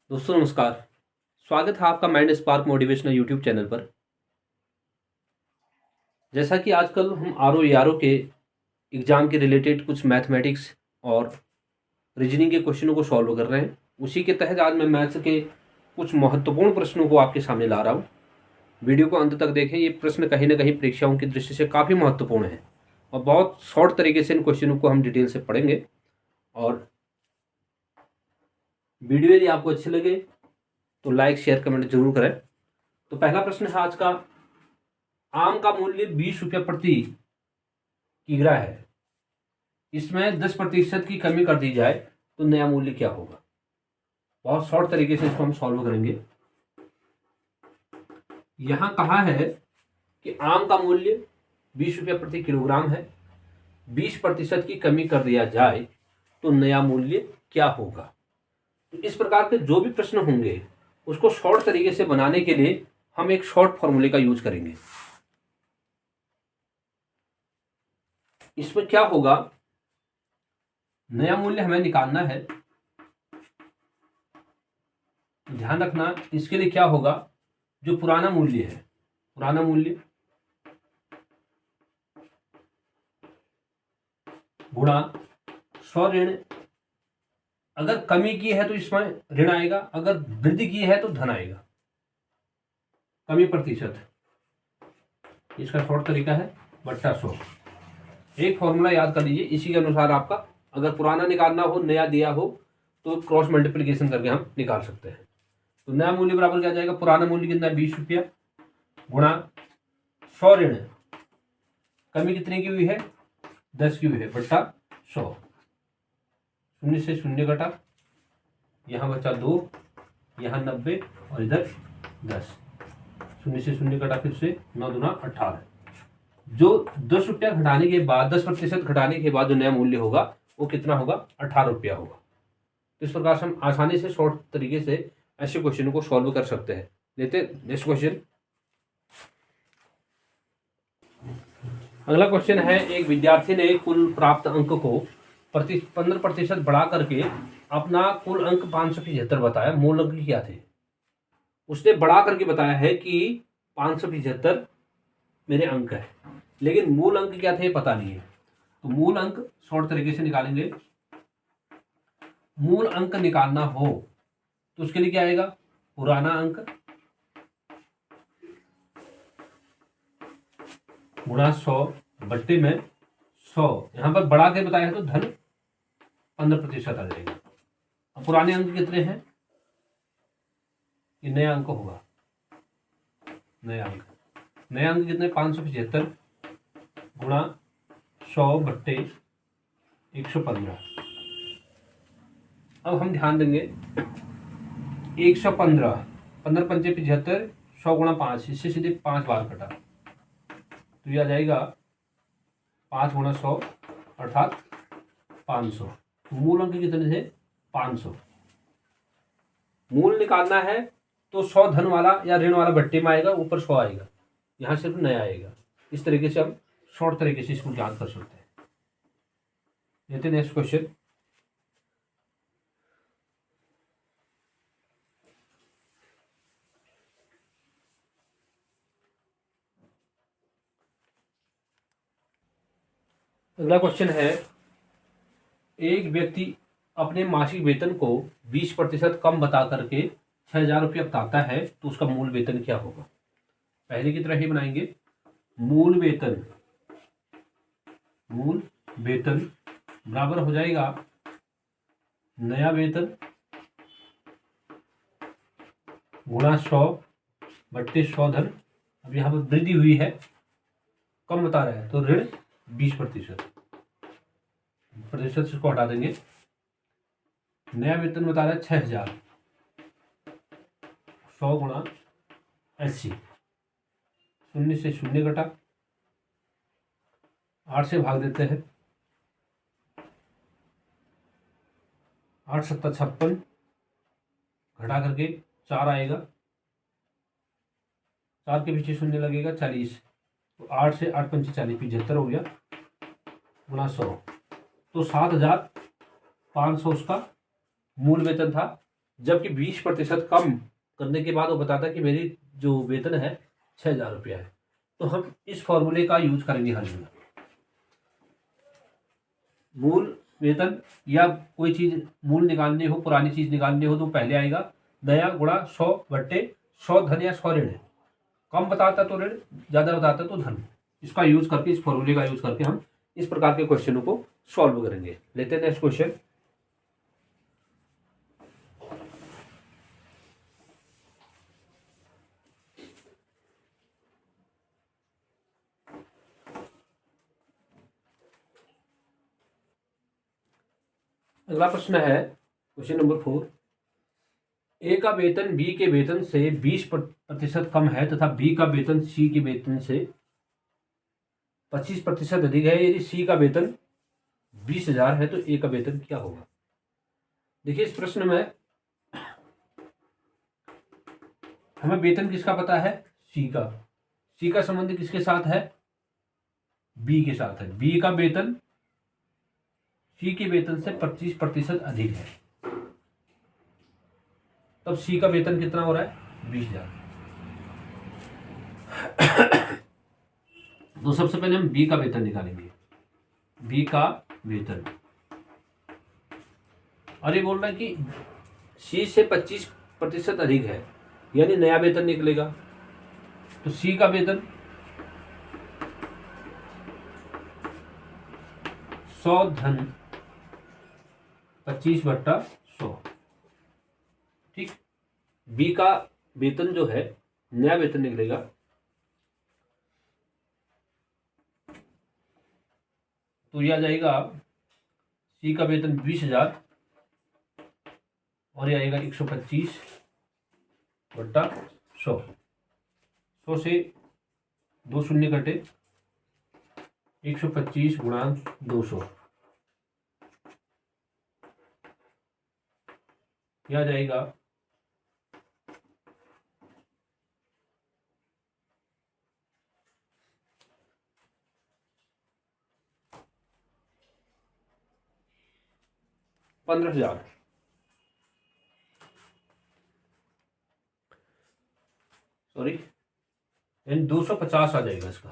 दोस्तों नमस्कार। स्वागत है आपका mind spark motivational YouTube channel पर। जैसा कि आजकल हम आर ओ के एग्ज़ाम के रिलेटेड कुछ मैथमेटिक्स और रीजनिंग के क्वेश्चनों को सॉल्व कर रहे हैं, उसी के तहत आज मैं मैथ्स के कुछ महत्वपूर्ण प्रश्नों को आपके सामने ला रहा हूँ। वीडियो को अंत तक देखें, ये प्रश्न कहीं न कहीं परीक्षाओं की दृष्टि से काफ़ी महत्वपूर्ण है और बहुत शॉर्ट तरीके से इन क्वेश्चनों को हम डिटेल से पढ़ेंगे। और वीडियो यदि आपको अच्छी लगे तो लाइक शेयर कमेंट जरूर करें। तो पहला प्रश्न है आज का, आम का मूल्य 20 रुपया प्रति किग्रा है, इसमें 10% की कमी कर दी जाए तो नया मूल्य क्या होगा। बहुत शॉर्ट तरीके से इसको हम सॉल्व करेंगे। यहां कहा है कि आम का मूल्य 20 रुपया प्रति किलोग्राम है, 20% की कमी कर दिया जाए तो नया मूल्य क्या होगा। तो इस प्रकार के जो भी प्रश्न होंगे उसको शॉर्ट तरीके से बनाने के लिए हम एक शॉर्ट फॉर्मूले का यूज करेंगे। इसमें क्या होगा, नया मूल्य हमें निकालना है। ध्यान रखना, इसके लिए क्या होगा, जो पुराना मूल्य है, पुराना मूल्य गुणा 100 ऋण, अगर कमी की है तो इसमें ऋण आएगा, अगर वृद्धि की है तो धन आएगा। कमी प्रतिशत, इसका शॉर्ट तरीका है बट्टा 100। एक फॉर्मूला याद कर लीजिए, इसी के अनुसार आपका अगर पुराना निकालना हो, नया दिया हो तो क्रॉस मल्टीप्लिकेशन करके हम निकाल सकते हैं। तो नया मूल्य बराबर क्या जाएगा, पुराना मूल्य कितना है 20 रुपया गुणा 100 ऋण, कमी कितने की हुई है 10 की हुई है, बट्टा 100। शून्य से शून्य घटा, यहाँ बचा 2, यहाँ 90 और इधर 10। शून्य से शून्य घटा, फिर से 9 दूना 18। जो 10 रुपया घटाने के बाद 10% घटाने के बाद जो नया मूल्य होगा वो कितना होगा, 18 रुपया होगा। इस प्रकार से हम आसानी से शॉर्ट तरीके से ऐसे क्वेश्चन को सॉल्व कर सकते हैं। लेते नेक्स्ट क्वेश्चन। अगला क्वेश्चन है, एक विद्यार्थी ने कुल प्राप्त अंक को 15% बढ़ा करके अपना कुल अंक 575 बताया, मूल अंक क्या थे। उसने बढ़ा करके बताया है कि 575 मेरे अंक है, लेकिन मूल अंक क्या थे पता नहीं है। तो मूल अंक शॉर्ट तरीके से निकालेंगे। मूल अंक निकालना हो तो उसके लिए क्या आएगा, पुराना अंक गुणा 100 बट्टे में 100, यहां पर बढ़ा के बताया है तो धन 15% आ जाएगा। अब पुराने अंक कितने हैं, ये नया अंक होगा, नया अंक कितने 575 गुणा 100 बट्टे 115। अब हम ध्यान देंगे 115, 15 पंचे 75, 100 गुणा 5, इससे सीधे 5 बार कटा तो यह आ जाएगा 5 गुणा 100 अर्थात 500। मूल अंक कितने थे 500। मूल निकालना है तो 100 धन वाला या ऋण वाला बट्टे में आएगा, ऊपर 100 आएगा, यहाँ सिर्फ नया आएगा। इस तरीके से हम शॉर्ट तरीके से इसको ज्ञात कर सकते हैं। लेते हैं नेक्स्ट क्वेश्चन। अगला क्वेश्चन है, एक व्यक्ति अपने मासिक वेतन को 20% कम बता करके 6,000 रुपया बताता है, तो उसका मूल वेतन क्या होगा। पहले की तरह ही बनाएंगे। मूल वेतन बराबर हो जाएगा नया वेतन गुणा 100 बट्टे 100 धन। अब यहाँ पर वृद्धि हुई है, कम बता रहा है तो ऋण 20%, प्रतिशत से इसको हटा देंगे। नया वेतन बता रहा है 6,000, 100 गुणा 80, शून्य से शून्य घटा, 8 से भाग देते हैं, 8 सत्ता 56, घटा करके 4 आएगा, 4 के पीछे शून्य लगेगा 40, तो 8 से 8 पंचे 40, 75 हो गया गुणा 100, तो 7,500 उसका मूल वेतन था जबकि 20% कम करने के बाद वो बताता है कि मेरी जो वेतन है 6,000 रुपया है। तो हम इस फॉर्मूले का यूज करेंगे हल में। मूल वेतन या कोई चीज मूल निकालनी हो, पुरानी चीज निकालनी हो तो पहले आएगा नया गुणा 100/100 धन या 100 ऋण। कम बताता तो ऋण, ज्यादा बताता तो धन। इसका यूज करके, इस फॉर्मूले का यूज करके हम इस प्रकार के क्वेश्चनों को सॉल्व करेंगे। लेते हैं नेक्स्ट क्वेश्चन। अगला प्रश्न है क्वेश्चन नंबर 4। ए का वेतन बी के वेतन से 20% कम है तथा बी का वेतन सी के वेतन से 25% अधिक है। यदि सी का वेतन 20,000 है तो ए का वेतन क्या होगा? देखिए, इस प्रश्न में हमें वेतन किसका पता है? सी का। सी का संबंध किसके साथ है? बी के साथ है। बी का वेतन सी के वेतन से 25% अधिक है, तब सी का वेतन कितना हो रहा है? 20,000। तो सबसे पहले हम बी का वेतन निकालेंगे। बी का वेतन, और ये बोल रहा है कि सी से 25% अधिक है, यानी नया वेतन निकलेगा। तो सी का वेतन 100 धन 25/100। ठीक। बी का वेतन जो है, नया वेतन निकलेगा तो यह आ जाएगा सी का वेतन 20,000 और यह आएगा 125/100। 100 से 2 शून्य कटे, 125 गुणा 200, यह आ जाएगा 15,000। सॉरी, यानी 250 आ जाएगा इसका।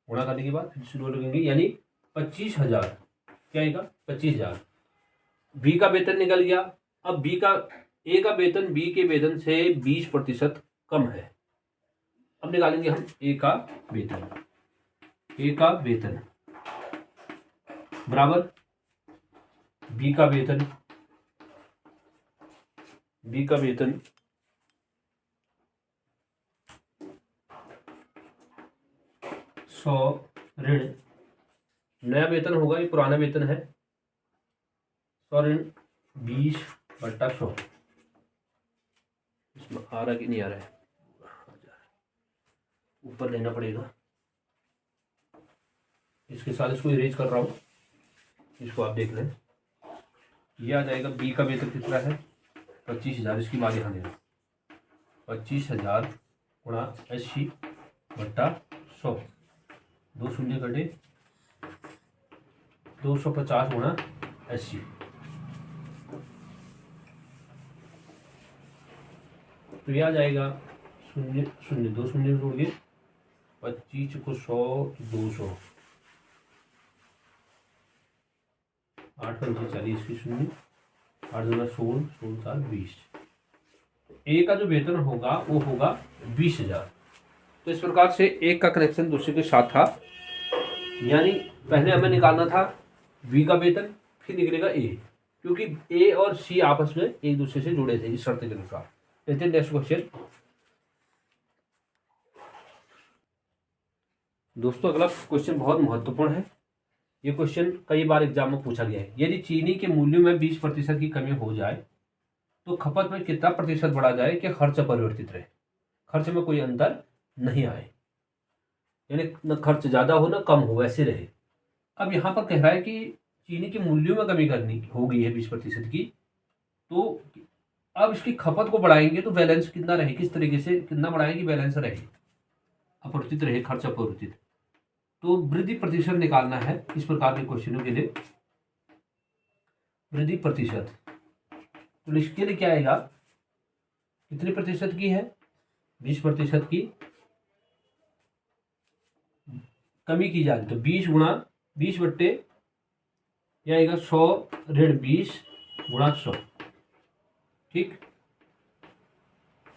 गुणा करने के बाद फिर शुरू लगेंगे, यानी 25,000। क्या आएगा? 25,000। बी का वेतन निकल गया। अब बी का, ए का वेतन बी के वेतन से 20% कम है। अब निकालेंगे हम ए का वेतन। ए का वेतन बराबर बी का वेतन। बी का वेतन 100 ऋण नया वेतन होगा, ये पुराना वेतन है, 100 ऋण 20/100। इसमें आ रहा कि नहीं आ रहा है? ऊपर लेना पड़ेगा। इसके साथ इसको इरेज कर रहा हूँ, इसको आप देख लें। यह आ जाएगा बी का वेतन कितना है? 25,000। इसकी बात यहाँ देना, 25,000 गुणा 80/100। 2 शून्य कटे, 250 गुणा 80। तो यह आ जाएगा 0 0 2 शून्य जोड़ के 25 को 100 200, 8 पंचे 40 की 0, 8 दूना 16, 16 4 20। ए का जो वेतन होगा वो होगा 20,000। तो इस प्रकार से एक का कनेक्शन दूसरे के साथ था, यानी पहले हमें निकालना था बी का वेतन, फिर निकलेगा ए, क्योंकि ए और सी आपस में एक दूसरे से जुड़े थे इस शर्त के अनुसार। लेते हैं नेक्स्ट क्वेश्चन। दोस्तों, अगला क्वेश्चन बहुत महत्वपूर्ण है। ये क्वेश्चन कई बार एग्जाम में पूछा गया है। यदि चीनी के मूल्यों में 20% की कमी हो जाए तो खपत में कितना प्रतिशत बढ़ा जाए कि खर्च परिवर्तित रहे, खर्च में कोई अंतर नहीं आए, यानी न खर्च ज्यादा हो न कम हो, वैसे रहे। अब यहाँ पर कह रहा है कि चीनी के मूल्यों में कमी करनी हो गई है 20% की, तो अब इसकी खपत को बढ़ाएंगे तो बैलेंस कितना रहे, किस तरीके से कितना बढ़ाएं कि बैलेंस रहे, अपरिवर्तित रहे, खर्च अपरिवर्तित। तो वृद्धि प्रतिशत निकालना है इस प्रकार के क्वेश्चनों के लिए। वृद्धि प्रतिशत तो इसके लिए क्या आएगा, कितने प्रतिशत की है, 20% की कमी की जा रही, तो 20 गुणा 20 बट्टे क्या आएगा 100 ऋण 20 गुणा 100। ठीक,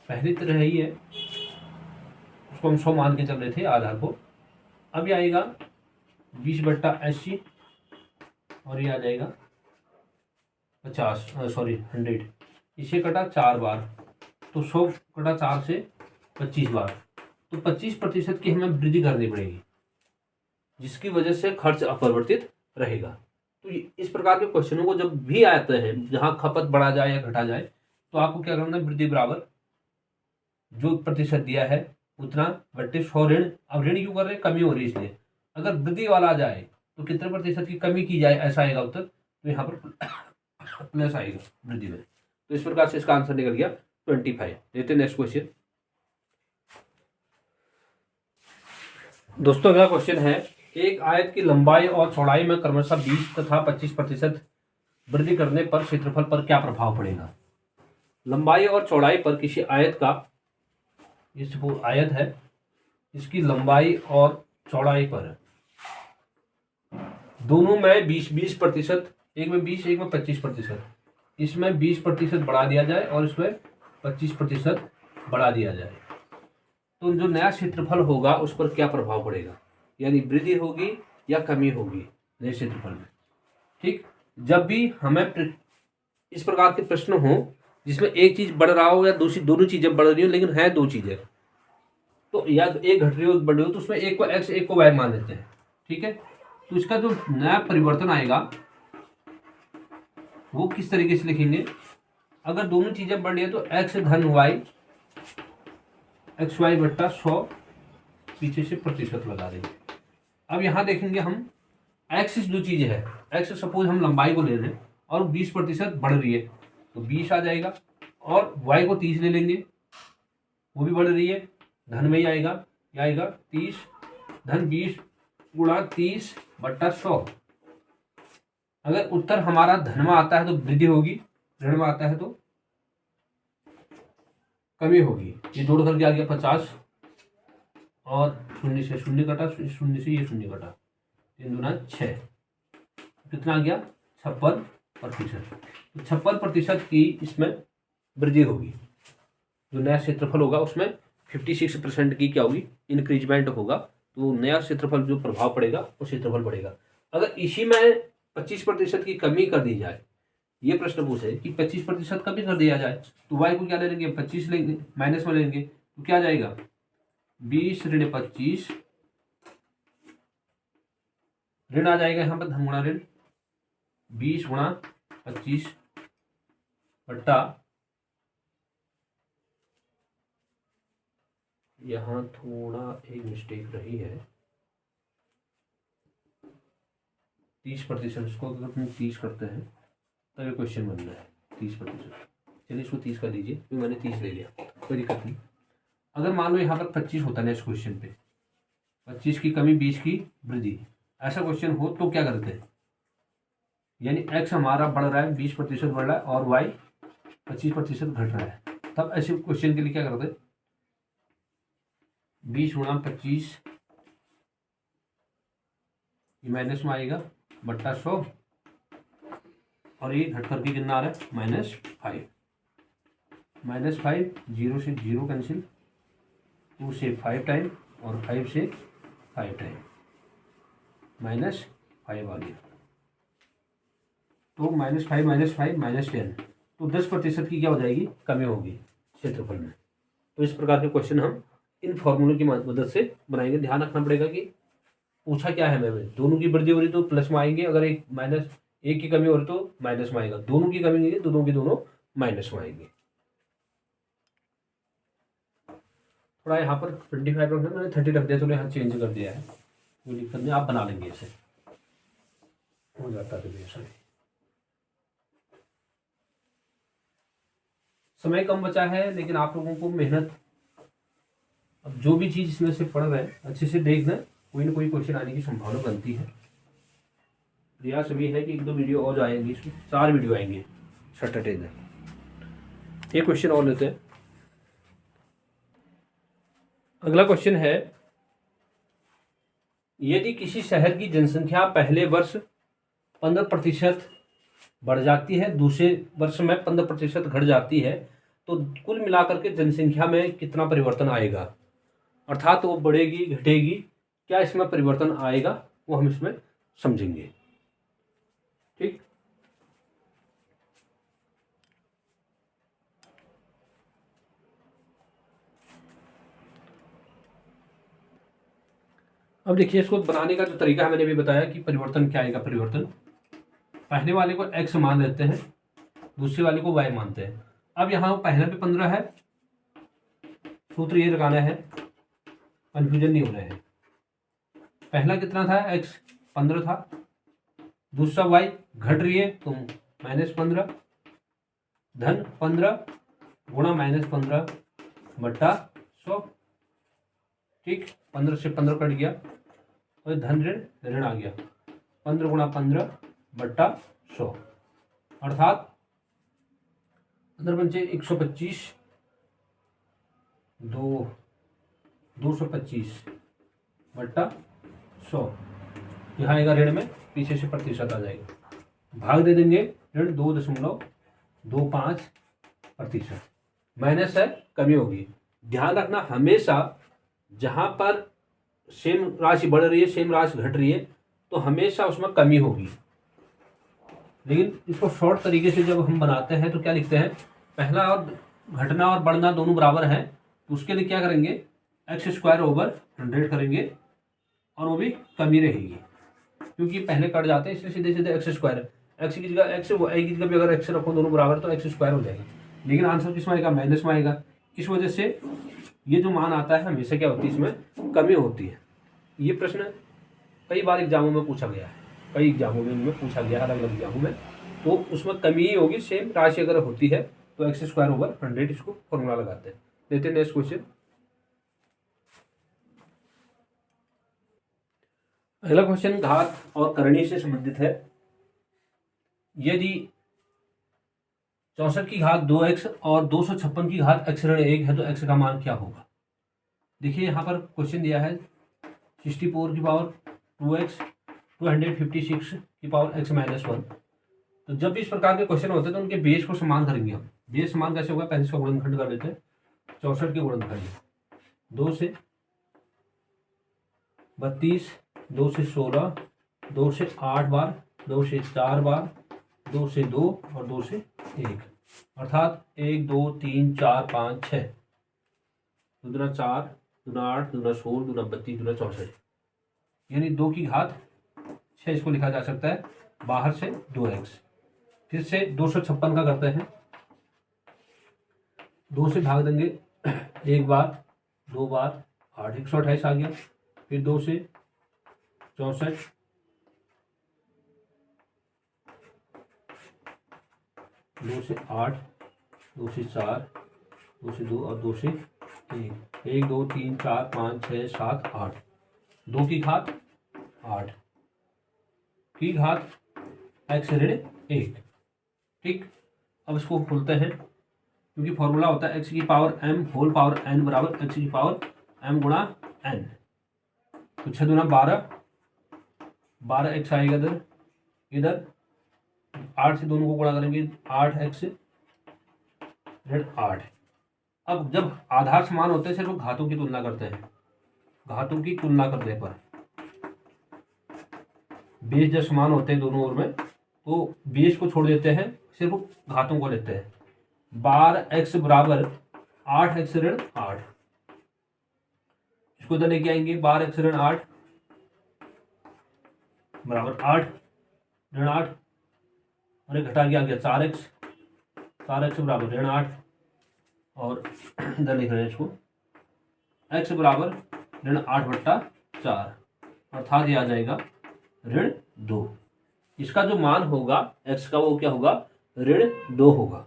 पहली तरह ही है, उसको हम 100 मान के चल रहे थे आधार को। अब ये आएगा 20/80 और ये आ जाएगा 100। इसे कटा 4 बार, तो 100 कटा 4 से 25 बार, तो 25% की हमें वृद्धि करनी पड़ेगी, जिसकी वजह से खर्च अपरिवर्तित रहेगा। तो इस प्रकार के क्वेश्चनों को जब भी आते हैं जहां खपत बढ़ा जाए या घटा जाए, तो आपको क्या करना है, वृद्धि बराबर जो प्रतिशत दिया है उतना बट्टे 100 ऋण। अब ऋण क्यों कर रहे हैं, कमी हो रही है इसलिए। अगर वृद्धि वाला आ जाए तो कितने प्रतिशत की कमी की जाए, ऐसा आएगा उत्तर। तो यहाँ पर प्लस आएगा वृद्धि में। तो इस प्रकार से इसका आंसर निकल गया 25। लेते नेक्स्ट क्वेश्चन। दोस्तों अगला क्वेश्चन है, एक आयत की लंबाई और चौड़ाई में क्रमशः 20 तथा 25% वृद्धि करने पर क्षेत्रफल पर क्या प्रभाव पड़ेगा। लंबाई और चौड़ाई पर किसी आयत का, इस आयत है, इसकी लंबाई और चौड़ाई पर दोनों में 20% एक में 20 एक में 25%, इसमें 20% बढ़ा दिया जाए और इसमें 25% बढ़ा दिया जाए, तो जो नया क्षेत्रफल होगा उस पर क्या प्रभाव पड़ेगा, यानी वृद्धि होगी या कमी होगी नए क्षेत्रफल में। ठीक, जब भी हमें इस प्रकार के प्रश्न हो जिसमें एक चीज बढ़ रहा हो या दूसरी दोनों चीजें बढ़ रही हो लेकिन है दो चीजें, तो या एक घट रही हो बढ़ रही हो, तो उसमें एक को एक्स एक को वाई मान लेते हैं। ठीक है, तो इसका जो नया परिवर्तन आएगा वो किस तरीके से लिखेंगे, अगर दोनों चीजें बढ़ रही है तो एक्स धन वाई, एक्स वाई बट्टा 100 पीछे से प्रतिशत लगा देंगे। अब यहाँ देखेंगे हम एक्स जो चीज है, एक्स सपोज हम लंबाई को ले रहे हैं और 20% बढ़ रही है तो 20 आ जाएगा, और वाई को 30 ले लेंगे, वो भी बढ़ रही है, धन में ही आएगा, क्या आएगा 30 धन 20 गुणा 30 बट्टा 100। अगर उत्तर हमारा धन में आता है तो वृद्धि होगी, ऋण में आता है तो कमी होगी। ये जोड़ करके आ गया 50 और शून्य से शून्य कटा, शून्य से ये शून्य कटा, 3 दूना 6, कितना आ गया 56%। तो 56% की इसमें वृद्धि होगी, जो नया क्षेत्रफल होगा उसमें 56% की क्या होगी, इंक्रीजमेंट होगा। तो नया क्षेत्रफल जो प्रभाव पड़ेगा वो क्षेत्रफल बढ़ेगा। अगर इसी में 25% की कमी कर दी जाए, ये प्रश्न पूछे कि 25% कमी कर दिया जाए, तो वाई को क्या ले लेंगे, 25 लेंगे, माइनस में लेंगे, तो क्या जाएगा 20 ऋण 25, ऋण आ जाएगा यहाँ पर धन गुणा ऋण, 20 गुणा 25 बट्टा, यहाँ थोड़ा एक मिस्टेक रही है, 30%, इसको अगर हम 30 करते हैं तब ये क्वेश्चन बन रहा है 30%। चलिए इसको 30 कर दीजिए, क्योंकि मैंने 30 ले लिया, कोई दिक्कत नहीं। अगर मान लो यहाँ पर 25 होता है नेक्स्ट क्वेश्चन पे, 25 की कमी 20 की वृद्धि, ऐसा क्वेश्चन हो तो क्या करते हैं, यानी एक्स हमारा बढ़ रहा है 20% बढ़ रहा है और वाई 25% घट रहा है, तब ऐसे क्वेश्चन के लिए क्या करते हैं, 20 गुणा 25 ये माइनस में आएगा बट्टा 100, और ये घट करके कितना आ रहा है -5, -5, 0 से 0 कैंसिल, 2 से 5 टाइम और 5 से 5 टाइम, -5 आ गया, तो -5 -5 -10, तो 10% की क्या हो जाएगी, कमी होगी क्षेत्रफल में। तो इस प्रकार के क्वेश्चन हम इन फॉर्मूलों की मदद से बनाएंगे। ध्यान रखना पड़ेगा कि पूछा क्या है हमें, दोनों की वृद्धि हो रही तो प्लस में आएंगे, अगर एक की कमी हो रही तो माइनस में आएगा, दोनों की कमी नहीं, दोनों की दोनों माइनस में आएंगे। थोड़ा यहाँ पर 25 रखना, मैंने 30 रख दिया, चलो यहाँ चेंज कर दिया है, कोई दिक्कत नहीं, आप बना लेंगे इसे, हो जाता है। समय कम बचा है लेकिन आप लोगों को मेहनत, अब जो भी चीज़ इसमें से पढ़ रहे हैं अच्छे से देखना, कोई ना कोई क्वेश्चन आने की संभावना बनती है। प्रयास अभी है कि 1-2 वीडियो और आएंगी, इसमें 4 वीडियो आएंगे सैटरडे में, एक क्वेश्चन और लेते हैं। अगला क्वेश्चन है, यदि किसी शहर की जनसंख्या पहले वर्ष 15% बढ़ जाती है, दूसरे वर्ष में 15% घट जाती है, तो कुल मिलाकर के जनसंख्या में कितना परिवर्तन आएगा? अर्थात वो बढ़ेगी घटेगी, क्या इसमें परिवर्तन आएगा, वो हम इसमें समझेंगे। ठीक, अब देखिए, इसको बनाने का जो तरीका है मैंने भी बताया कि परिवर्तन क्या आएगा। परिवर्तन, पहले वाले को x मान लेते हैं, दूसरे वाले को y मानते हैं। अब यहाँ पहले पे 15 है, सूत्र ये लगाना है, कंफ्यूजन नहीं होना है। पहला कितना था? x 15 था, दूसरा y घट रही है तो -15, धन 15 गुणा -15 बट्टा 100। ठीक, 15 से 15 कट गया और धन ऋण ऋण आ गया, 15 गुणा 15 बट्टा 100, अर्थात 15 पंचे 125, 225 बट्टा 100। यहाँ आएगा ऋण में, पीछे से प्रतिशत आ जाएगा, भाग दे देंगे ऋण 2.25%। माइनस है, कमी होगी। ध्यान रखना हमेशा जहां पर सेम राशि बढ़ रही है, सेम राशि घट रही है, तो हमेशा उसमें कमी होगी। लेकिन इसको शॉर्ट तरीके से जब हम बनाते हैं तो क्या लिखते हैं, पहला और घटना और बढ़ना दोनों बराबर हैं, तो उसके लिए क्या करेंगे, x² / 100 करेंगे और वो भी कमी रहेगी, क्योंकि पहले कट जाते हैं, इसलिए सीधे सीधे x², x की जगह x, y की जगह भी अगर x रखो दोनों बराबर तो x² हो जाएगा। लेकिन आंसर किसमें आएगा? माइनस में आएगा। इस वजह से ये जो मान आता है हमेशा क्या होती है, इसमें कमी होती है। ये प्रश्न कई बार एग्जामों में पूछा गया है, कई एग्जामों में इनमें पूछा गया है, अलग अलग एग्जामों में, तो उसमें कमी ही होगी। सेम राशि अगर होती है तो x²/100 इसको फॉर्मूला लगाते हैं। लेते हैं नेक्स्ट क्वेश्चन। अगला क्वेश्चन घात और करणी से संबंधित है। यदि 64 की घात 2x और 256 की घात x-1 है तो x का मान क्या होगा? देखिए यहाँ पर क्वेश्चन दिया है 64 की पावर 2x, 256 की पावर x-1। तो जब भी इस प्रकार के क्वेश्चन होते हैं तो उनके बेस को समान करेंगे हम। बेस समान कैसे होगा? पहले इसका गुणनखंड कर लेते हैं। 64 के गुणनखंड 2 से 32, 2 से 16, 2 से 8 बार, 2 से 4 बार, 2 से 2 और 2 से 1, अर्थात 1 2 3 4 5 6, 2 दूना 4, 2 दूना 8, 2 दूना 16, 2 दूना 32, 2 दूना 64, यानी 2 की घात 6 इसको लिखा जा सकता है। बाहर से 2x, फिर से 256 का करते हैं। 2 से भाग देंगे 1 बार, 2 बार, 8, 128 आ गया। फिर 2 से 64, 2 से 8, 2 से 4, 2 से 2 और 2 से 1, 1 2 3 4 5 6 7 8, 2 की घात 8 की घात x-1। ठीक, अब इसको खोलते हैं, क्योंकि फॉर्मूला होता है x की power m whole power n बराबर x की पावर m गुणा n। तो 6 दूना 12, 12x आएगा इधर, इधर 8 से दोनों को गुणा करेंगे, 8x ऋण 8। अब जब आधार समान होते हैं सिर्फ घातों की तुलना करते हैं। घातों की तुलना करने पर बेस जब समान होते हैं दोनों ओर में, तो बेस को छोड़ देते हैं, सिर्फ घातों को लेते हैं। 12x बराबर 8x ऋण 8, इसको इधर लेके आएंगे। 12x ऋण 8 बराबर 8 ऋण 8, और एक घटा के आ गया 4x, 4x बराबर ऋण 8, और इधर लिख रहे हैं इसको x बराबर ऋण 8/4, अर्थात ये आ जाएगा ऋण 2। इसका जो मान होगा x का वो क्या होगा? ऋण 2 होगा।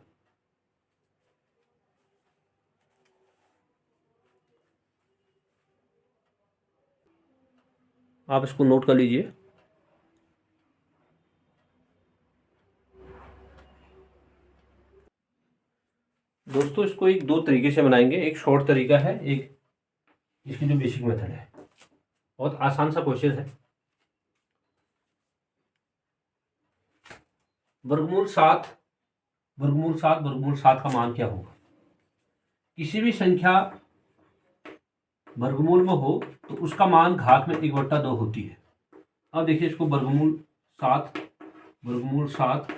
आप इसको नोट कर लीजिए। दोस्तों इसको एक दो तरीके से बनाएंगे, एक शॉर्ट तरीका है, एक इसकी जो बेसिक मेथड है। बहुत आसान सा क्वेश्चन है। वर्गमूल 7 वर्गमूल 7 वर्गमूल 7 का मान क्या होगा? किसी भी संख्या वर्गमूल में हो तो उसका मान घात में 1/2 होती है। अब देखिए इसको वर्गमूल 7 वर्गमूल 7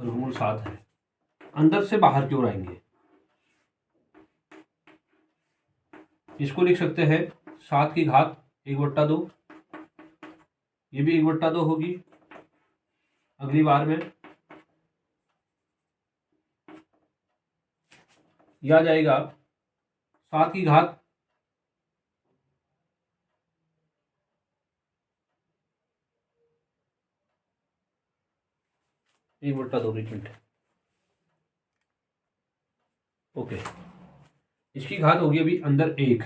वर्गमूल 7 है, अंदर से बाहर की ओर आएंगे। इसको लिख सकते हैं 7 की घात 1/2, ये भी 1/2 होगी। अगली बार में यह आ जाएगा 7 की घात 1/2 मिनट। ओके, इसकी घात होगी अभी अंदर 1,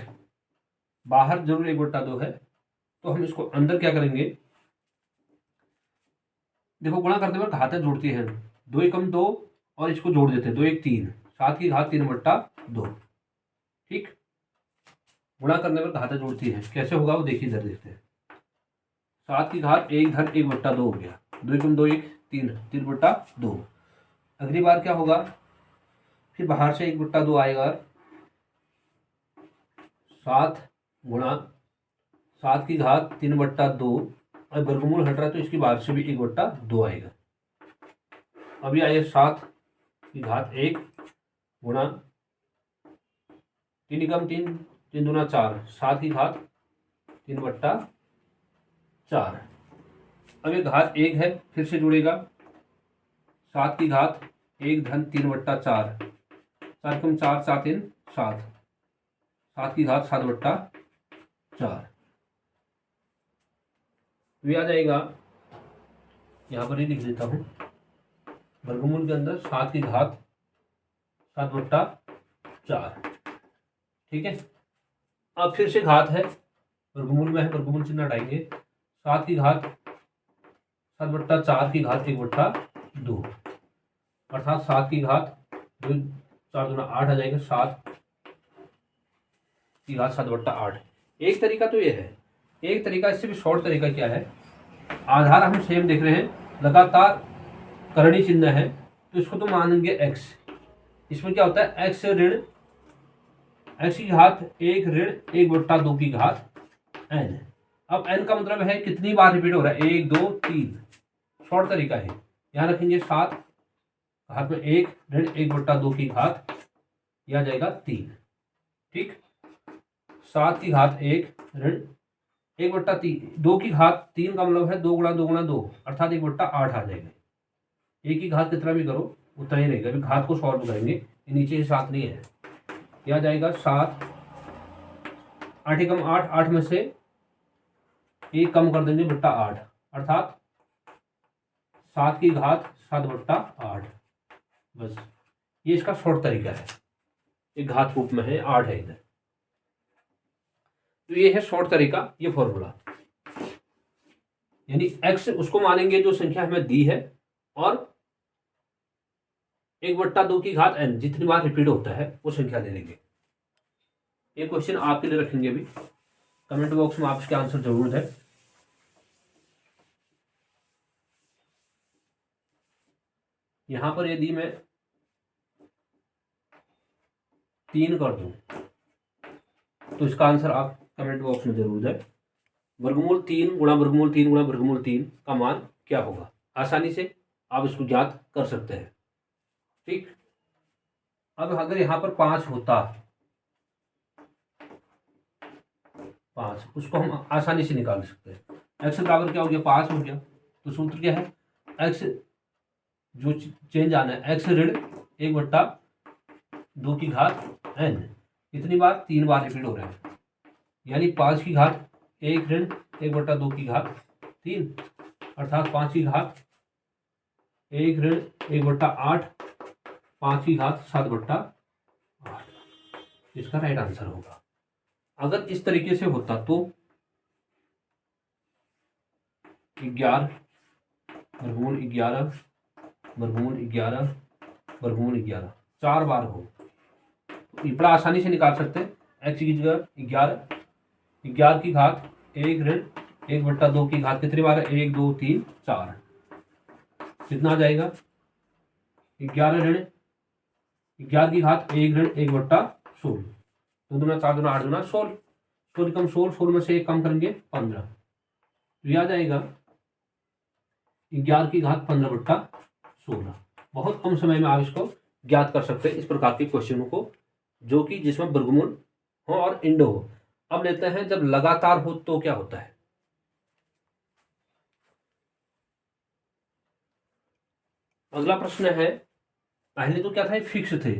बाहर जरूर 1/2 है, तो हम इसको अंदर क्या करेंगे? देखो गुणा करते वक्त घातें जोड़ती हैं, 2 एकम 2 और इसको जोड़ देते हैं, 2 1 3, 7 की घात 3/2। ठीक, गुणा करने पर घातें जोड़ती है, कैसे होगा वो देखिए, इधर देखते हैं। 7 की घात 1 धन 1/2 हो गया, 2 एकम 2 1 3, 3/2। अगली बार क्या होगा? फिर बाहर से 1/2 आएगा, 7 गुणा 7 की घात 3/2, और वर्गमूल हट रहा है तो इसकी बाहर से भी 1/2 आएगा। अभी आइए 7 की घात 1 गुणा 3 एकम 3, 3 दूना 4, 7 की घात 3/4। अब ये घात 1 है, फिर से जुड़ेगा, 7 की घात 1 धन 3/4, 4 एकम 4, 4 3 7, 7 की घात 7/4। ये आ जाएगा, यहाँ पर ही लिख देता हूँ, वर्गमूल के अंदर 7 की घात 7/4। ठीक है, अब फिर से घात है, वर्गमूल में है, वर्गमूल चिन्ह हटाएंगे, 7 की घात 7/4 की घात 1/2, अर्थात 7 की घात 2 4 दूना 8 आ जाएगा, 7 की घात 7/8। एक तरीका तो ये है। एक तरीका, इससे भी शॉर्ट तरीका क्या है? आधार हम सेम देख रहे हैं, लगातार करणी चिन्ह है, तो इसको तो मानेंगे x। इसमें क्या होता है? x ऋण x की घात 1 ऋण 1/2 की घात n। अब n का मतलब है कितनी बार रिपीट हो रहा है, 1 2 3। शॉर्ट तरीका है, यहां रखेंगे 7 घात में 1 ऋण 1/2 की घात, यह आ जाएगा 3। ठीक, 7 की घात 1 ऋण 1/3, 2 की घात 3 का मतलब है 2 गुणा 2 गुणा 2, अर्थात 1/8 आ जाएगा। एक की घात कितना भी करो उतना ही रहेगा। अभी घात को सॉल्व करेंगे, ये नीचे से 7 नहीं है, यह आ जाएगा 7, 8 एकम 8, 8 में से 1 कम कर देंगे /8, अर्थात 7 की घात 7/8। बस, ये इसका शॉर्ट तरीका है, एक घात रूप में है, 8 है इधर, तो ये है शॉर्ट तरीका, ये फॉर्मूला। यानी x उसको मानेंगे जो संख्या हमें दी है, और 1/2 की घात n जितनी बार रिपीट होता है वो संख्या ले लेंगे। ये क्वेश्चन आपके लिए रखेंगे, अभी कमेंट बॉक्स में आप इसके आंसर जरूर दें। यहां पर यदि मैं 3 कर दूं तो इसका आंसर आप कमेंट बॉक्स में जरूर दें। वर्गमूल 3 गुणा वर्गमूल 3 गुणा वर्गमूल 3 का मान क्या होगा? आसानी से आप इसको ज्ञात कर सकते हैं। ठीक, अब अगर यहां पर 5 होता, 5, उसको हम आसानी से निकाल सकते हैं। x बराबर क्या हो गया? 5 हो गया। तो सूत्र क्या है? x जो चेंज आना है, x ऋण 1/2 की घात n, कितनी बार? 3 बार रिपीट हो रहा है, यानी 5 की घात 1 ऋण 1/2 की घात 3, अर्थात 5 की घात 1 ऋण 1/8, 5 की घात 7/8, इसका राइट आंसर होगा। अगर इस तरीके से होता तो 11 वर्गमूल 11 वर्गमूल 11 वर्गमूल 11 4 बार हो, ये बड़ा आसानी से निकाल सकते हैं। एक्स की जगह 11 की घात 1 ऋण 1/2 की घात कितनी बार है? 1 2 3 4। कितना आ जाएगा? 11 ऋण 11 की घात 1 ऋण 1/16। 2 दूना 4 दूना 8 दूना 16। 16 कम 16 में से 1 कम करेंगे 15। तो यह आ जाएगा 11 की घात 15/16। बहुत कम समय में आप इसको ज्ञात कर सकते हैं, इस प्रकार के क्वेश्चनों को, जो कि जिसमें वर्गमूल हो और इंडो हो। अब लेते हैं जब लगातार हो तो क्या होता है। अगला प्रश्न है, पहले तो क्या था, फिक्स थे,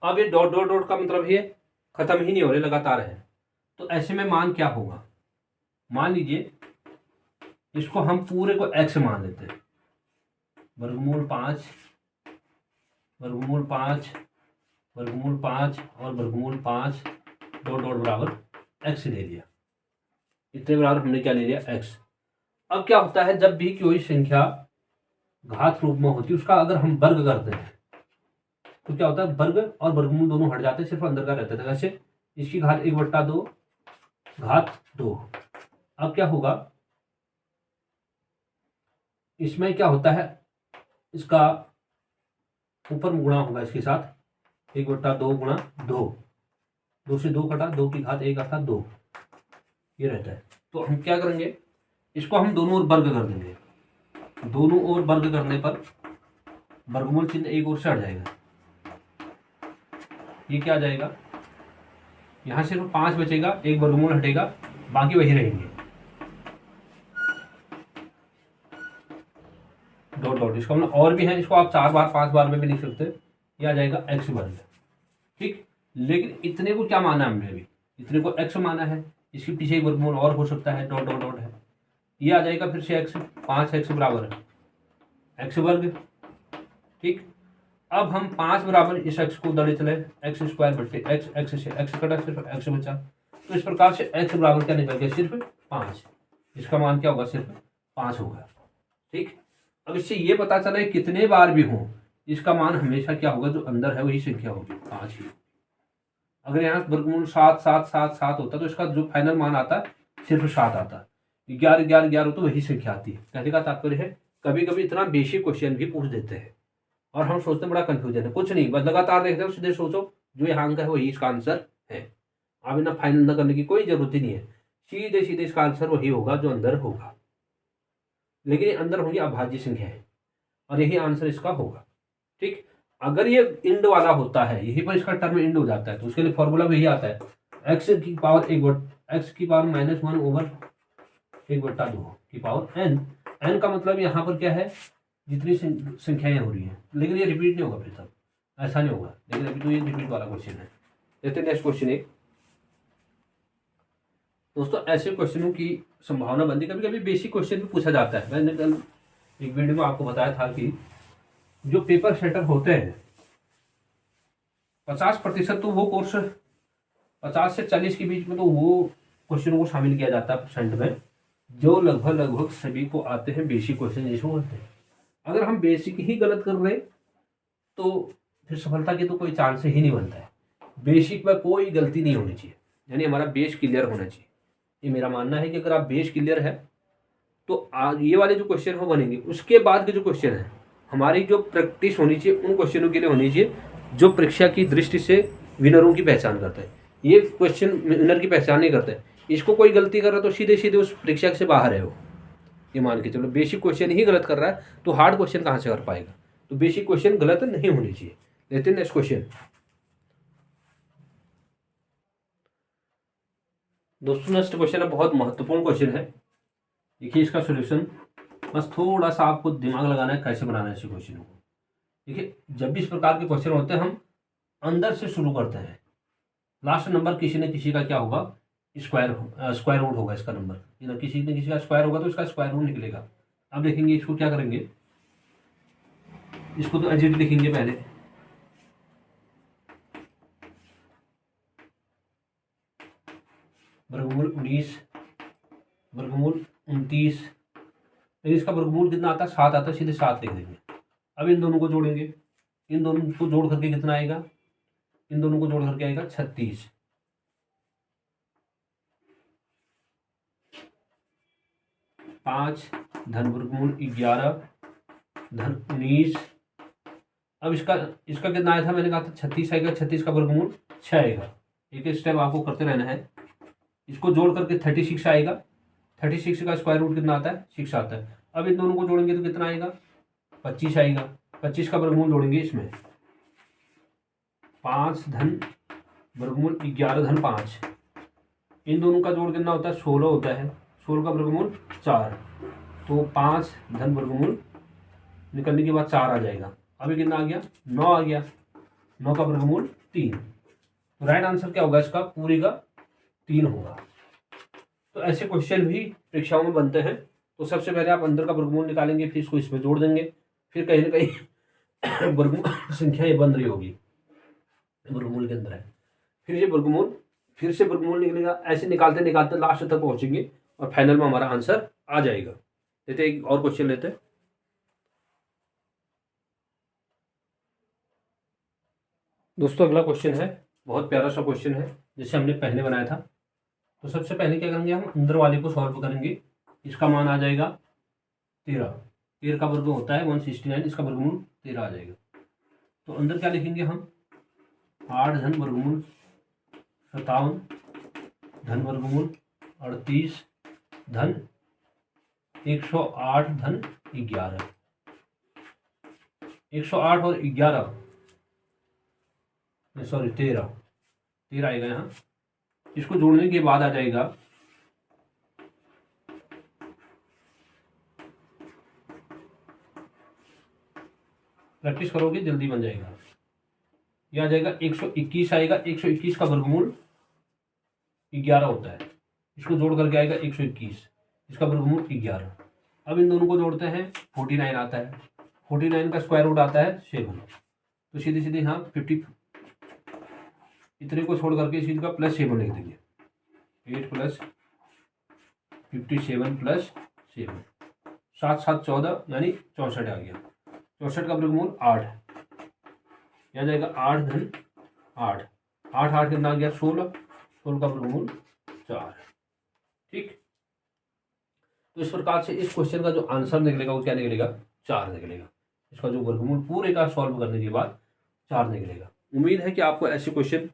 अब ये डॉट डॉट डॉट का मतलब ये खत्म ही नहीं हो रहे, लगातार है। तो ऐसे में मान क्या होगा? मान लीजिए इसको हम पूरे को x मान लेते हैं। वर्गमूल 5 वर्गमूल 5 वर्गमूल 5 और वर्गमूल 5 डॉट डॉट बराबर x ले लिया। इतने बराबर हमने क्या ले लिया? x। अब क्या होता है, जब भी कोई संख्या घात रूप में होती है उसका अगर हम वर्ग करते हैं तो क्या होता है, वर्ग और वर्गमूल दोनों हट जाते हैं, सिर्फ अंदर का रहता था। वैसे इसकी घात 1/2 घात 2। अब क्या होगा, इसमें क्या होता है, इसका ऊपर गुणा होगा इसके साथ 1/2 गुणा 2। 2 से 2 कटा, 2 की घात 1 अर्थात 2 ये रहता है। तो हम क्या करेंगे, इसको हम दोनों ओर वर्ग कर देंगे। दोनों ओर वर्ग करने पर वर्गमूल चिन्ह एक ओर से हट जाएगा। ये क्या आ जाएगा, यहाँ सिर्फ 5 बचेगा, एक वर्गमूल हटेगा, बाकी वही रहेंगे। डॉट डॉट इसका मतलब और भी है, इसको आप 4 बार 5 बार में भी लिख सकते हैं। यह आ जाएगा x वर्ग। ठीक, लेकिन इतने को क्या माना हमने अभी, इतने को x माना है, इसके पीछे एक वर्गमूल और हो सकता है, डॉट डॉट डॉट है। ये आ जाएगा फिर से x, 5x बराबर है x वर्ग। ठीक, अब हम 5 बराबर इस x को दड़े चले, x स्क्वायर बटे x, x से x कटा, सिर्फ x बचा। तो इस प्रकार से x बराबर क्या निकल गया, सिर्फ 5। इसका मान क्या होगा, सिर्फ 5 होगा। ठीक, अब इससे ये पता चला है कितने बार भी हो इसका मान हमेशा क्या होगा, जो अंदर है वही संख्या होगी, 5 ही। अगर यहाँ वर्गमूल 7 7 7 7 होता तो इसका जो फाइनल मान आता है सिर्फ 7 आता। 11 11 11 तो वही संख्या आती है। कहने का तात्पर्य है कभी कभी इतना बेसिक क्वेश्चन भी पूछ देते हैं और हम सोचते हैं बड़ा कंफ्यूजन है। कुछ नहीं, बस लगातार देखते हो, सीधे सोचो जो यहाँ अंक है वही इसका आंसर है। आप इतना फाइनल न करने की कोई जरूरत ही नहीं है, सीधे सीधे इसका आंसर वही होगा जो अंदर होगा। लेकिन ये अंदर होंगी अभाज्य संख्या है और यही आंसर इसका होगा। ठीक, अगर ये इंड वाला होता है, यही पर इसका टर्म इंड हो जाता है, तो उसके लिए फॉर्मूला वही आता है, x की पावर -1 ओवर 1/2 की पावर n। n का मतलब यहाँ पर क्या है, जितनी संख्याएं हो रही हैं। लेकिन ये रिपीट नहीं होगा, फिर तब ऐसा नहीं होगा। लेकिन अभी तो ये रिपीट वाला क्वेश्चन है। देखते हैं नेक्स्ट क्वेश्चन एक। दोस्तों ऐसे क्वेश्चनों की संभावना बनती, कभी कभी बेसिक क्वेश्चन भी पूछा जाता है। मैंने कल एक वीडियो में आपको बताया था कि जो पेपर सेटर होते हैं 50% तो वो कोर्स 50 से 40 के बीच में तो वो क्वेश्चनों को शामिल किया जाता है परसेंट में, जो लगभग सभी को आते हैं, बेसिक क्वेश्चन जिसमें होते हैं। अगर हम बेसिक ही गलत कर रहे तो फिर सफलता की तो कोई चांस ही नहीं बनता है। बेसिक में कोई गलती नहीं होनी चाहिए, यानी हमारा बेस क्लियर होना चाहिए। ये मेरा मानना है कि अगर आप बेस क्लियर है तो ये वाले जो क्वेश्चन हो बनेंगे, उसके बाद के जो क्वेश्चन है हमारी जो प्रैक्टिस होनी चाहिए उन क्वेश्चनों के लिए होनी चाहिए जो परीक्षा की दृष्टि से विनरों की पहचान करता है। ये क्वेश्चन विनर की पहचान नहीं करता है। इसको कोई गलती कर रहा है तो सीधे सीधे उस परीक्षा से बाहर है वो। ये मान के चलो बेसिक क्वेश्चन ही गलत कर रहा है तो हार्ड क्वेश्चन कहाँ से कर पाएगा। तो बेसिक क्वेश्चन गलत नहीं होनी चाहिए। लेते हैं नेक्स्ट क्वेश्चन। दोस्तों नेक्स्ट क्वेश्चन है, बहुत महत्वपूर्ण क्वेश्चन है। देखिए इसका सोल्यूशन, बस थोड़ा सा आपको दिमाग लगाना है कैसे बनाना है इस क्वेश्चन को। देखिए जब भी इस प्रकार के क्वेश्चन होते हैं हम अंदर से शुरू करते हैं। लास्ट नंबर किसी न किसी का क्या होगा, स्क्वायर रूट होगा इसका नंबर, किसी न किसी का स्क्वायर होगा तो इसका स्क्वायर रूट निकलेगा। अब देखेंगे इसको क्या करेंगे, इसको तो एजिट लिखेंगे पहले, वर्गमूल 19 वर्गमूल 29, इसका वर्गमूल कितना आता है, 7 आता है, सीधे 7 लिख देंगे। अब इन दोनों को जोड़ेंगे, इन दोनों को जोड़ करके कितना आएगा, इन दोनों को जोड़ करके आएगा 36। पाँच धन वर्गमूल 11 धन 19। अब इसका कितना आया था, मैंने कहा था 36 आएगा, 36 का वर्गमूल 6 आएगा। एक एक स्टेप आपको करते रहना है। इसको जोड़ करके 36 आएगा। 36 का स्क्वायर रूट कितना आता है, 6 आता है। अब इन दोनों को जोड़ेंगे तो कितना आएगा, 25 आएगा। 25 का वर्गमूल जोड़ेंगे इसमें, 5 धन वर्गमूल 11 धन 5। इन दोनों का जोड़ कितना होता है, 16 होता है। 16 का वर्गमूल 4, तो 5 धन वर्गमूल निकलने के बाद 4 आ जाएगा। अभी कितना आ गया, 9 आ गया। 9 का वर्गमूल 3। तो राइट आंसर क्या होगा इसका, पूरे का 3 होगा। तो ऐसे क्वेश्चन भी परीक्षाओं में बनते हैं। तो सबसे पहले आप अंदर का वर्गमूल निकालेंगे, फिर इसको इसमें जोड़ देंगे, फिर कहीं ना कहीं वर्गमूल संख्या ये बन रही होगी, वर्गमूल के अंदर है। फिर ये वर्गमूल फिर से वर्गमूल निकलेगा। ऐसे निकालते निकालते लास्ट तक पहुंचेंगे और फाइनल में हमारा आंसर आ जाएगा। लेते एक और क्वेश्चन लेते हैं। दोस्तों अगला क्वेश्चन है, बहुत प्यारा सा क्वेश्चन है, जैसे हमने पहले बनाया था। तो सबसे पहले क्या करेंगे, हम अंदर वाले को सॉल्व करेंगे। इसका मान आ जाएगा 13। 13 का वर्ग होता है 169, इसका वर्गमूल 13 आ जाएगा। तो अंदर क्या लिखेंगे हम, 8 धन वर्गमूल 57 धन वर्गमूल 38 धन 108 धन 11। 108 और 11 सॉरी 13 आएगा यहाँ। इसको जोड़ने के बाद आ जाएगा प्रैक्टिस करोगे जल्दी बन जाएगा। यह आ जाएगा 121 आएगा। 121 का वर्गमूल 11 होता है। इसको जोड़ करके आएगा 121, इसका वर्गमूल 11। अब इन दोनों को जोड़ते हैं, 49 आता है। 49 का स्क्वायर रूट आता है 7। तो सीधे सीधे यहाँ 50 इतने को छोड़ करके इसी का +7 लिख देंगे। 8 + 57 + 7, 7 7 14 यानी 64 आ गया। 64 का वर्गमूल 8, यह आ जाएगा 8 धन 8। 8 8 कितना आ गया, 16। 16 का वर्गमूल 4। ठीक, तो इस प्रकार से इस क्वेश्चन का जो आंसर निकलेगा वो क्या निकलेगा, 4 निकलेगा। इसका जो वर्गमूल पूरे का सॉल्व करने के बाद 4 निकलेगा। उम्मीद है कि आपको ऐसे क्वेश्चन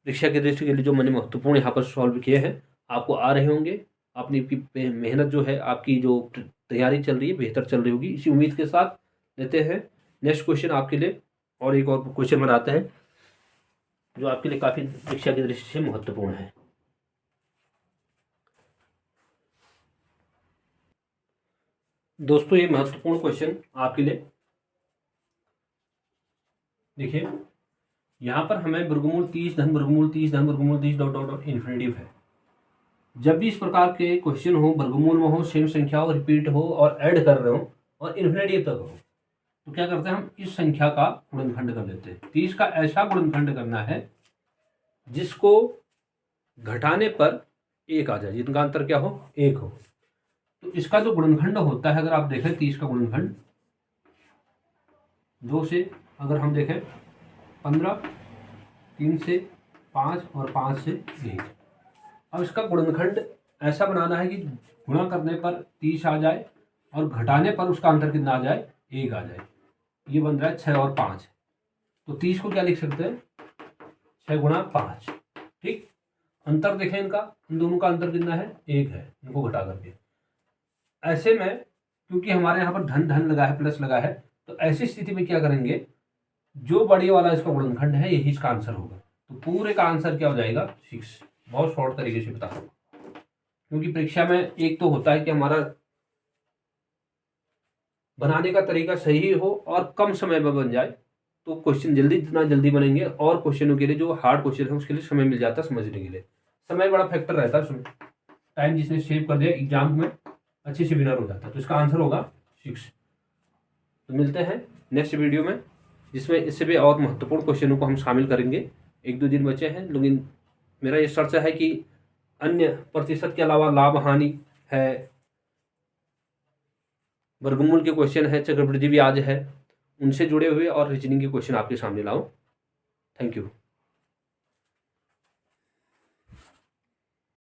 परीक्षा की दृष्टि के लिए जो मैंने महत्वपूर्ण यहाँ पर सॉल्व किए हैं आपको आ रहे होंगे। अपनी मेहनत जो है, आपकी जो तैयारी चल रही है बेहतर चल रही होगी, इसी उम्मीद के साथ लेते हैं नेक्स्ट क्वेश्चन आपके लिए। और एक और क्वेश्चन बनाते हैं जो आपके लिए काफ़ी परीक्षा की दृष्टि से महत्वपूर्ण है। दोस्तों ये महत्वपूर्ण क्वेश्चन आपके लिए, देखिए यहाँ पर हमें वर्गमूल 30 धन वर्गमूल 30 धन वर्गमूल 30 डॉट डॉट डॉट इन्फिनेटिव है। जब भी इस प्रकार के क्वेश्चन हो, वर्गमूल में हो, सेम संख्या हो, रिपीट हो और ऐड कर रहे हो और इन्फिनेटिव तक हो, तो क्या करते हैं हम इस संख्या का गुणनखंड कर लेते हैं। 30 का ऐसा गुणनखंड करना है जिसको घटाने पर 1 आ जाए, जिनका अंतर क्या हो, 1 हो। तो इसका जो गुणनखंड होता है, अगर आप देखें 30 का गुणनखंड 2 से, अगर हम देखें 15, 3 से 5 और 5 से 1। अब इसका गुणनखंड ऐसा बनाना है कि गुणा करने पर 30 आ जाए और घटाने पर उसका अंतर कितना आ जाए, 1 आ जाए। ये बन रहा है 6 और 5। तो 30 को क्या लिख सकते हैं, 6 गुणा 5। ठीक, अंतर देखें इनका, इन दोनों का अंतर कितना है, 1 है, इनको घटा करके। ऐसे में क्योंकि हमारे यहाँ पर धन धन लगा है, प्लस लगा है, तो ऐसी स्थिति में क्या करेंगे, जो बड़ी वाला इसका गुणनखंड है यही इसका आंसर होगा। तो पूरे का आंसर क्या हो जाएगा, 6। बहुत शॉर्ट तरीके से बता दूँ, क्योंकि परीक्षा में एक तो होता है कि हमारा बनाने का तरीका सही हो और कम समय में बन जाए, तो क्वेश्चन जल्दी जितना जल्दी बनेंगे, और क्वेश्चनों के लिए जो हार्ड क्वेश्चन है उसके लिए समय मिल जाता है समझने के लिए। समय बड़ा फैक्टर रहता है उसमें। टाइम जिसने सेव कर दिया एग्जाम में अच्छे से विनर हो जाता है। तो इसका आंसर होगा 6। तो मिलते हैं नेक्स्ट वीडियो में, जिसमें इससे भी और महत्वपूर्ण क्वेश्चनों को हम शामिल करेंगे। 1-2 दिन बचे हैं, लेकिन मेरा ये शर्त है कि अन्य प्रतिशत के अलावा लाभ हानि है, वर्गमूल के क्वेश्चन है, चक्रवृद्धि ब्याज है, उनसे जुड़े हुए और रीजनिंग के क्वेश्चन आपके सामने लाऊं। Thank you.